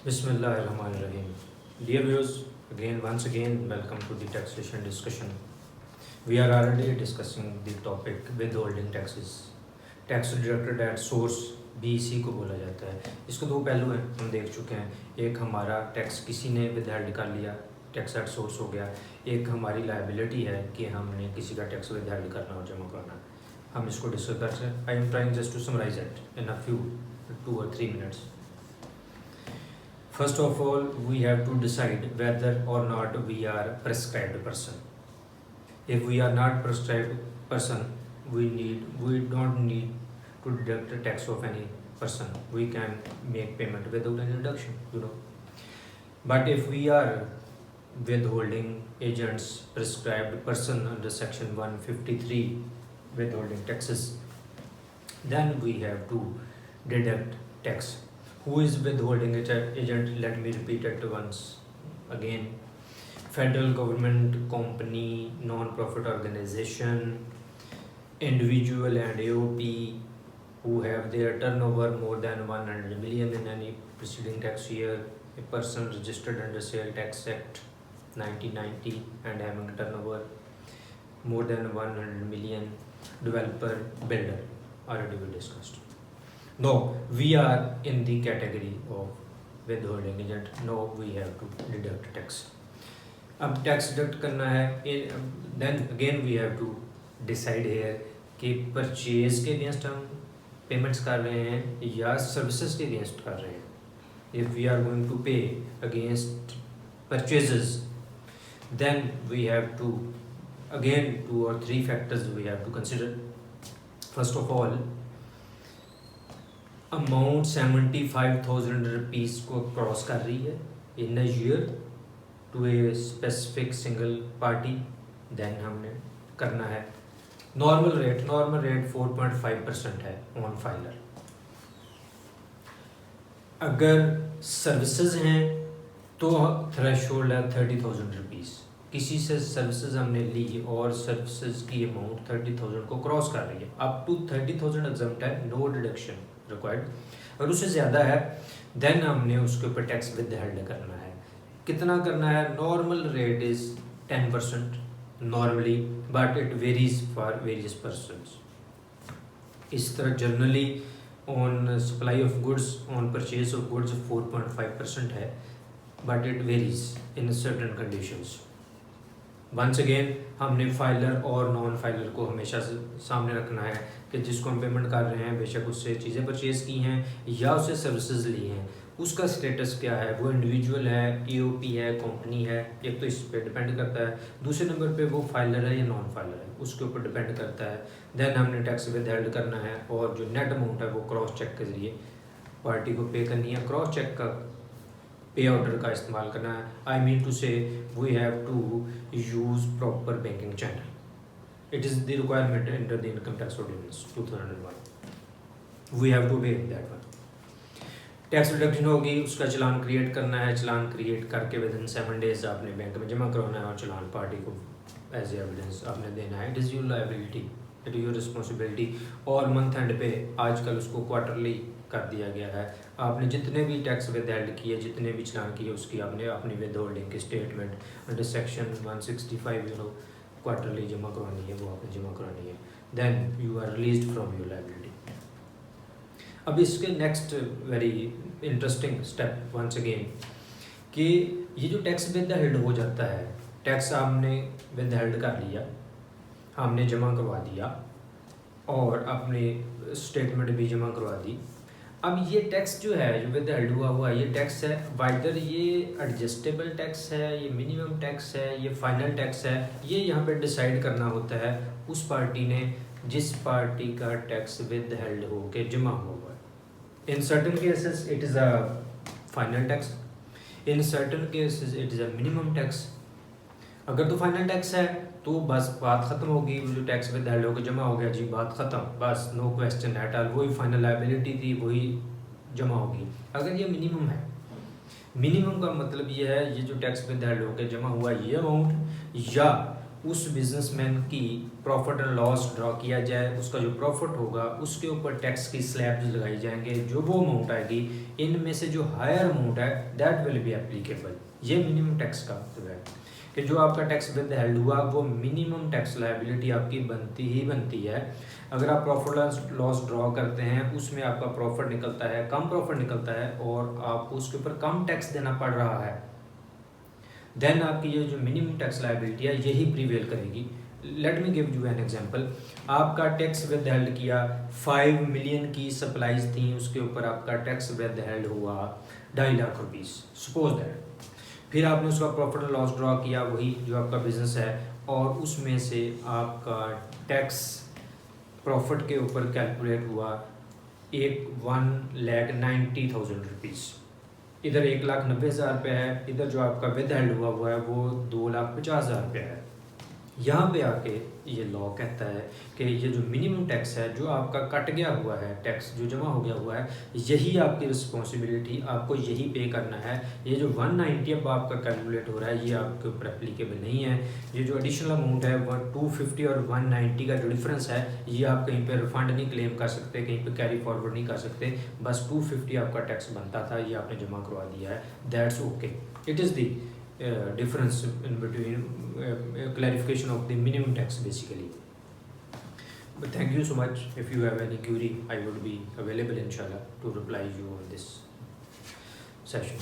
Bismillahirrahmanirrahim. Dear viewers, once again, welcome to the taxation discussion. We are already discussing the topic withholding taxes. Tax deducted at source भी इसी को बोला जाता है। इसके दो पहलू हैं, हम देख चुके हैं। एक हमारा टैक्स किसी ने विदहेल्ड कर लिया, टैक्स एट सोर्स हो गया। एक हमारी लायबिलिटी है कि हमने किसी का टैक्स विदहेल्ड करना और जमा करना। हम इसको डिस्कस करते हैं। I am trying just to summarise it in a few 2 or 3 minutes. First of all, we have to decide whether or not we are prescribed person. If we are not prescribed person, we don't need to deduct the tax of any person. We can make payment without any deduction. But if we are withholding agents, prescribed person under section 153 withholding taxes, then we have to deduct tax. Who is withholding agent? Let me repeat it once again. Federal government, company, non-profit organization, individual and AOP who have their turnover more than 100 million in any preceding tax year, a person registered under Sale Tax Act 1990 and having turnover more than 100 million, developer, builder, already we discussed. No, we are in the category of withholding agent. No, we have to deduct tax. अब tax deduct करना है, then again we have to decide here कि purchase के against हम payments कर रहे हैं या सर्विसेज के अगेंस्ट कर रहे हैं। If we are going to pay against purchases, then we have to again 2 or 3 factors we have to consider. First of all, amount 75,000 rupees को क्रॉस कर रही है in a year to a specific single party, then हमने करना है normal rate 4.5% है on filer. अगर services हैं तो थ्रेशोल्ड है 30,000 रुपीज़। किसी से सर्विसेज हमने ली और सर्विसेज की अमाउंट 30,000 को क्रॉस कर रही है, अप टू 30,000 एग्जम्प्ट है, नो डिडक्शन रिक्वायर्ड। अगर उससे ज़्यादा है देन हमने उसके ऊपर टैक्स विदहेल्ड करना है। कितना करना है? Normal rate is 10% normally, but it varies for various persons. इस तरह generally on supply of goods, on purchase of goods 4.5% है, but it varies in certain conditions. Once again हमने फाइलर और नॉन फाइलर को हमेशा सामने रखना है कि जिसको हम पेमेंट कर रहे हैं, बेशक उससे चीज़ें परचेज़ की हैं या उससे सर्विसेज ली हैं, उसका स्टेटस क्या है, वो इंडिविजुअल है, AOP है, कंपनी है। एक तो इस पर डिपेंड करता है। दूसरे नंबर पे वो फाइलर है या नॉन फाइलर है, उसके ऊपर डिपेंड करता है। देन हमने टैक्स विदहेल्ड करना है और जो नेट अमाउंट है वो क्रॉस चेक के ज़रिए पार्टी को पे करनी है। क्रॉस चेक का पे ऑर्डर का इस्तेमाल करना है। I mean to say we have to use proper banking channel. It is the requirement under the income tax ordinance 2001। We have to pay that one. Tax reduction होगी, उसका challan create करना है। चलान क्रिएट करके within 7 days आपने bank में जमा करवाना है और चलान पार्टी को एज एविडेंस आपने देना है। It is your liability, it is your responsibility. और मंथ एंड पे आजकल उसको क्वार्टरली कर दिया गया है। आपने जितने भी टैक्स विदहेल्ड किए, जितने भी चलान किए, उसकी आपने अपनी विदहोल्डिंग की स्टेटमेंट अंडर सेक्शन 165 क्वार्टरली जमा करवानी है, वो आपने जमा करवानी है। Then you are released from your liability. अब इसके next very interesting step once again कि ये जो टैक्स विदहेल्ड हो जाता है, टैक्स आपने विदहेल्ड कर लिया, हमने जमा करवा दिया और अपनी स्टेटमेंट भी जमा करवा दी। अब ये टैक्स जो है, जो विदहेल्ड हुआ ये टैक्स है, वाइदर ये एडजस्टेबल टैक्स है, ये मिनिमम टैक्स है, ये फाइनल टैक्स है, ये यहाँ पे डिसाइड करना होता है उस पार्टी ने जिस पार्टी का टैक्स विदहेल्ड हो के जमा हुआ है। In certain cases it is a final tax, in certain cases it is a minimum tax. अगर तो फाइनल टैक्स है तो बस बात ख़त्म होगी, जो टैक्स विदहेल्ड होकर जमा हो गया जी, बात ख़त्म, बस नो क्वेश्चन एट ऑल, वही फाइनल लायबिलिटी थी वही जमा होगी। अगर ये मिनिमम है, मिनिमम का मतलब ये है ये जो टैक्स विदहेल्ड होकर जमा हुआ ये अमाउंट या उस बिजनेसमैन की प्रॉफिट एंड लॉस ड्रॉ किया जाए, उसका जो प्रॉफिट होगा उसके ऊपर टैक्स की स्लैब्स लगाई जाएंगे, जो वो अमाउंट आएगी इनमें से जो हायर अमाउंट है दैट विल बी एप्लीकेबल। ये मिनिमम टैक्स का मतलब है कि जो आपका टैक्स विद हेल्ड हुआ वो मिनिमम टैक्स लायबिलिटी आपकी बनती ही बनती है। अगर आप प्रॉफिट लॉस ड्रॉ करते हैं उसमें आपका प्रॉफिट निकलता है, कम प्रॉफिट निकलता है और आपको उसके ऊपर कम टैक्स देना पड़ रहा है, देन आपकी ये जो मिनिमम टैक्स लायबिलिटी है यही प्रीवेल करेगी। Let me give you an example. आपका टैक्स विद हेल्ड किया 5 मिलियन की सप्लाईज थी, उसके ऊपर आपका टैक्स विद हेल्ड हुआ 2.5 लाख रुपीस, सपोज दैट। फिर आपने उसका प्रॉफिट एंड लॉस ड्रॉ किया, वही जो आपका बिजनेस है, और उसमें से आपका टैक्स प्रॉफिट के ऊपर कैलकुलेट हुआ 1,90,000 रुपीज़। इधर 1,90,000 रुपये है, इधर जो आपका विद हेल्ड हुआ है वो 2,50,000 रुपये है। यहाँ पे आके ये लॉ कहता है कि ये जो मिनिमम टैक्स है जो आपका कट गया हुआ है, टैक्स जो जमा हो गया हुआ है, यही आपकी रिस्पॉन्सिबिलिटी, आपको यही पे करना है। ये जो 190 अब आपका कैलकुलेट हो रहा है ये आपके ऊपर एप्लीकेबल नहीं है। ये जो एडिशनल अमाउंट है 250 और 190 का जो डिफरेंस है ये आप कहीं पे रिफंड नहीं क्लेम कर सकते, कहीं पे कैरी फॉरवर्ड नहीं कर सकते। बस 250 आपका टैक्स बनता था, ये आपने जमा करवा दिया है, that's okay. It is the difference in between clarification of the minimum tax basically. But thank you so much. If you have any query I would be available inshallah to reply you on this session.